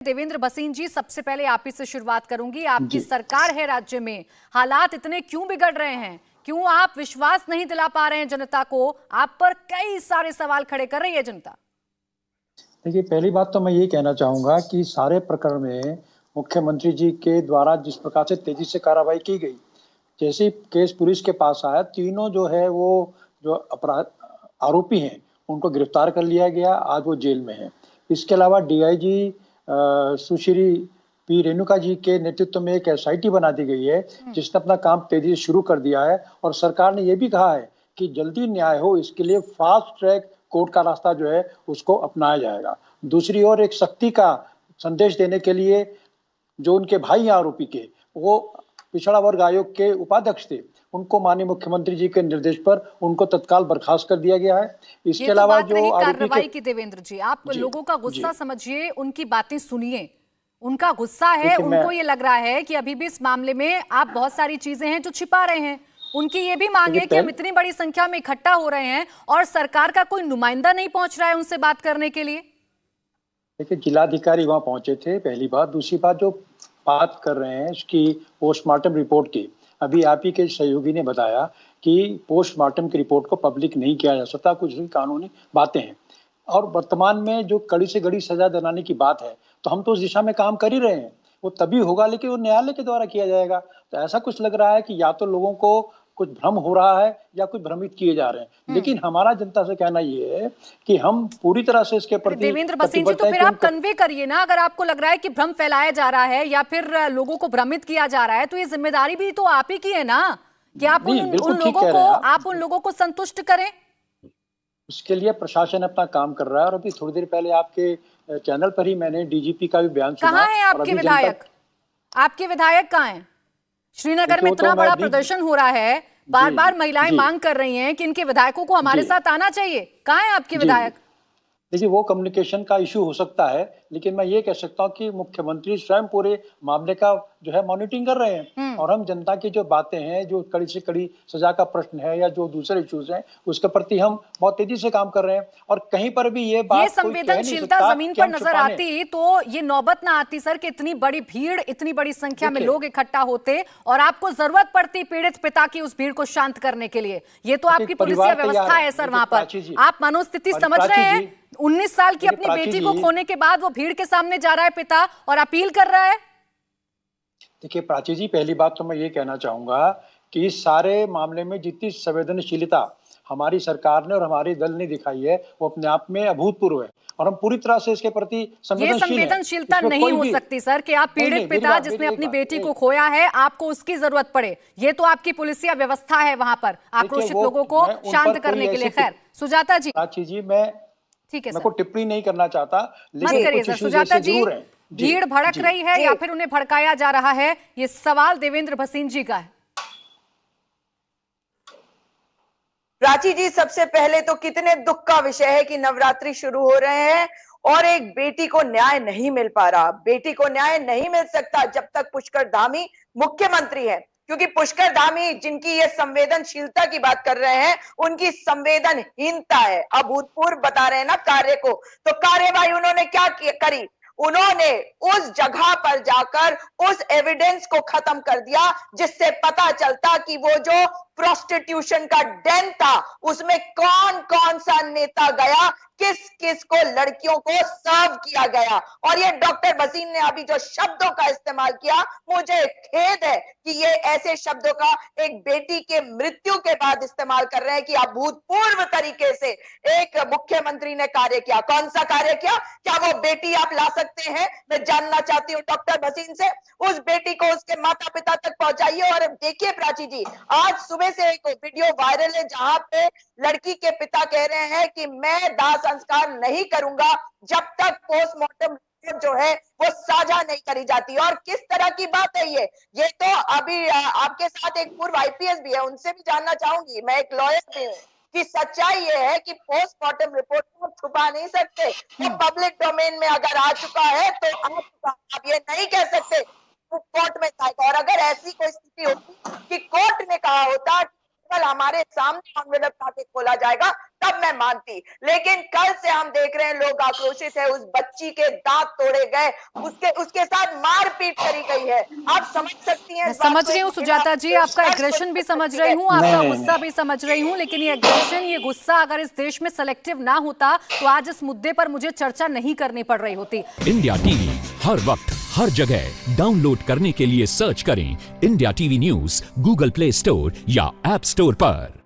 देवेंद्र भसीन जी, सबसे पहले आप ही से शुरुआत करूंगी। आपकी सरकार है राज्य में, हालात इतने क्यों बिगड़ रहे हैं? क्यों आप विश्वास नहीं दिला पा रहे हैं जनता को? आप पर कई सारे सवाल खड़े कर रही है जनता। देखिए, पहली बात तो मैं ये कहना चाहूंगा कि सारे प्रकरण में मुख्यमंत्री जी के द्वारा जिस प्रकार से तेजी से कार्रवाई की गई, जैसे ही केस पुलिस के पास आया, तीनों जो है वो जो अपराध आरोपी हैं उनको गिरफ्तार कर लिया गया। आज वो जेल में है। इसके अलावा डीआईजी सुश्री पी रेणुका जी के नेतृत्व में एक एसआईटी बना दी गई है, जिसने अपना काम तेजी से शुरू कर दिया है। और सरकार ने यह भी कहा है कि जल्दी न्याय हो, इसके लिए फास्ट ट्रैक कोर्ट का रास्ता जो है उसको अपनाया जाएगा। दूसरी ओर एक सख्ती का संदेश देने के लिए जो उनके भाई आरोपी के वो पिछड़ा वर्ग आयोग के उपाध्यक्ष थे, उनको माननीय मुख्यमंत्री जी के निर्देश पर उनको तत्काल बर्खास्त कर दिया गया है। इसके अलावा जो कार्रवाई की देवेंद्र जी, आप लोगों का गुस्सा समझिए, उनकी बातें सुनिए। उनका गुस्सा है, उनको ये लग रहा है कि अभी भी इस मामले में आप बहुत सारी चीजें हैं जो छिपा रहे हैं। उनकी ये भी मांग है कि हम इतनी बड़ी संख्या में इकट्ठा हो रहे हैं और सरकार का कोई नुमाइंदा नहीं पहुंच रहा है उनसे बात करने के लिए। देखिए, जिलाधिकारी वहां पहुंचे थे, पहली बात। दूसरी बात, जो बात कर रहे हैं उसकी पोस्टमार्टम रिपोर्ट की, अभी आप ही के सहयोगी ने बताया कि पोस्टमार्टम की रिपोर्ट को पब्लिक नहीं किया जा सकता, कुछ कानूनी बातें हैं। और वर्तमान में जो कड़ी से कड़ी सजा दिलाने की बात है, तो हम तो उस दिशा में काम कर ही रहे हैं। वो तभी होगा, लेकिन वो न्यायालय के द्वारा किया जाएगा। तो ऐसा कुछ लग रहा है कि या तो लोगों को कुछ भ्रम हो रहा है या कुछ भ्रमित किए जा रहे हैं। लेकिन हमारा जनता से कहना ये है कि हम पूरी तरह से इसके प्रति देवेंद्र भसीन जी, तो फिर आप कन्वे करिए ना। अगर आपको लग रहा है कि भ्रम फैलाया जा रहा है या फिर लोगों को भ्रमित किया जा रहा है, तो ये जिम्मेदारी भी तो आप ही की है ना कि आप उन लोगों को संतुष्ट करें। इसके लिए प्रशासन अपना काम कर रहा है। और अभी थोड़ी देर पहले आपके चैनल पर ही मैंने डीजीपी का भी बयान सुना। कहाँ है आपके विधायक? आपके विधायक कहाँ हैं? श्रीनगर में इतना बड़ा प्रदर्शन हो रहा है, बार बार महिलाएं मांग कर रही हैं कि इनके विधायकों को हमारे साथ आना चाहिए। कहाँ है आपके विधायक? देखिए, वो कम्युनिकेशन का इशू हो सकता है, लेकिन मैं ये कह सकता हूँ कि मुख्यमंत्री स्वयं पूरे मामले का जो है मॉनिटरिंग कर रहे हैं। और हम जनता की जो बातें हैं, जो कड़ी से कड़ी सजा का प्रश्न है या जो दूसरे इश्यूज हैं, उसके प्रति हम बहुत तेजी से काम कर रहे हैं। और कहीं पर भी ये बात संवेदनशीलता जमीन पर नजर आती तो ये नौबत ना आती सर कि इतनी बड़ी भीड़, इतनी बड़ी संख्या में लोग इकट्ठा होते और आपको जरूरत पड़ती पीड़ित पिता की उस भीड़ को शांत करने के लिए। ये तो आपकी पुलिसिया व्यवस्था है सर वहां पर। आप मनोस्थिति समझ रहे हैं? 19 साल की अपनी बेटी को खोने के बाद वो भीड़ के सामने जा रहा है पिता और अपील कर रहा है। देखिए प्राची जी, पहली बात तो मैं ये कहना चाहूंगा कि इस सारे मामले में जितनी संवेदनशीलता हमारी सरकार ने और हमारे दल ने दिखाई है, वो अपने आप में अभूतपूर्व है। और हम पूरी तरह से इसके प्रति संवेदनशीलता नहीं हो सकती सर कि आप पीड़ित पिता जिसने अपनी बेटी को खोया है, आपको उसकी जरूरत पड़े। ये तो आपकी पुलिसिया व्यवस्था है वहां पर आक्रोशित लोगों को शांत करने के लिए। खैर सुजाता जी, प्राची जी, मैं ठीक है, मैं को टिप्पणी नहीं करना चाहता, लेकिन सुजाता जी, भीड़ भड़क रही है या फिर उन्हें भड़काया जा रहा है, ये सवाल देवेंद्र भसीन जी का है। प्राची जी, सबसे पहले तो कितने दुख का विषय है कि नवरात्रि शुरू हो रहे हैं और एक बेटी को न्याय नहीं मिल पा रहा। बेटी को न्याय नहीं मिल सकता जब तक पुष्कर धामी मुख्यमंत्री है, क्योंकि पुष्कर धामी जिनकी ये संवेदनशीलता की बात कर रहे हैं, उनकी संवेदनहीनता है। अभूतपूर्व बता रहे हैं ना कार्य को, तो कार्यवाही उन्होंने क्या करी? उन्होंने उस जगह पर जाकर उस एविडेंस को खत्म कर दिया जिससे पता चलता कि वो जो प्रोस्टिट्यूशन का डेन था उसमें कौन कौन सा नेता गया, किस किस को लड़कियों को सर्व किया गया। और ये डॉक्टर भसीन ने अभी जो शब्दों का इस्तेमाल किया, मुझे खेद है कि ये ऐसे शब्दों का एक बेटी के मृत्यु के बाद इस्तेमाल कर रहे हैं कि अभूतपूर्व तरीके से एक मुख्यमंत्री ने कार्य किया। कौन सा कार्य किया? क्या वो बेटी आप ला सकते हैं? मैं जानना चाहती हूँ डॉक्टर भसीन से। उस बेटी को उसके माता पिता तक पहुंचाइए। और देखिए प्राची जी, आज सुबह से एक वीडियो वायरल है जहां पे लड़की के पिता कह रहे हैं कि मैं दाह संस्कार नहीं करूंगा जब तक पोस्टमार्टम जो है वो साझा नहीं करी जाती। और किस तरह की बात है ये तो अभी आपके साथ एक पूर्व आईपीएस भी है, उनसे भी जानना चाहूंगी, मैं एक लॉयर भी हूँ, कि सच्चाई ये है कि पोस्टमार्टम रिपोर्ट को छुपा नहीं सकते। तो पब्लिक डोमेन में अगर आ चुका है तो आप ये नहीं कह सकते कोर्ट में जाएगा। और अगर ऐसी कोई स्थिति होती कि कोर्ट ने कहा होता केवल हमारे सामने एनवेलप ताकि खोला जाएगा, तब मैं मानती, लेकिन कल से हम देख रहे हैं लोग आक्रोशित है, उस बच्ची के दांत तोड़े गए, उसके साथ मारपीट करी गई है। आप समझ सकती हैं मैं इस बात समझ को? रही हूँ सुजाता जी, आपका एग्रेशन भी समझ रही हूँ, आपका गुस्सा भी समझ रही हूँ, लेकिन ये एग्रेशन, ये गुस्सा अगर इस देश में सेलेक्टिव ना होता तो आज इस मुद्दे पर मुझे चर्चा नहीं करनी पड़ रही होती। इंडिया टीवी हर वक्त हर जगह डाउनलोड करने के लिए सर्च करें India TV news Google play store या ऐप स्टोर पर।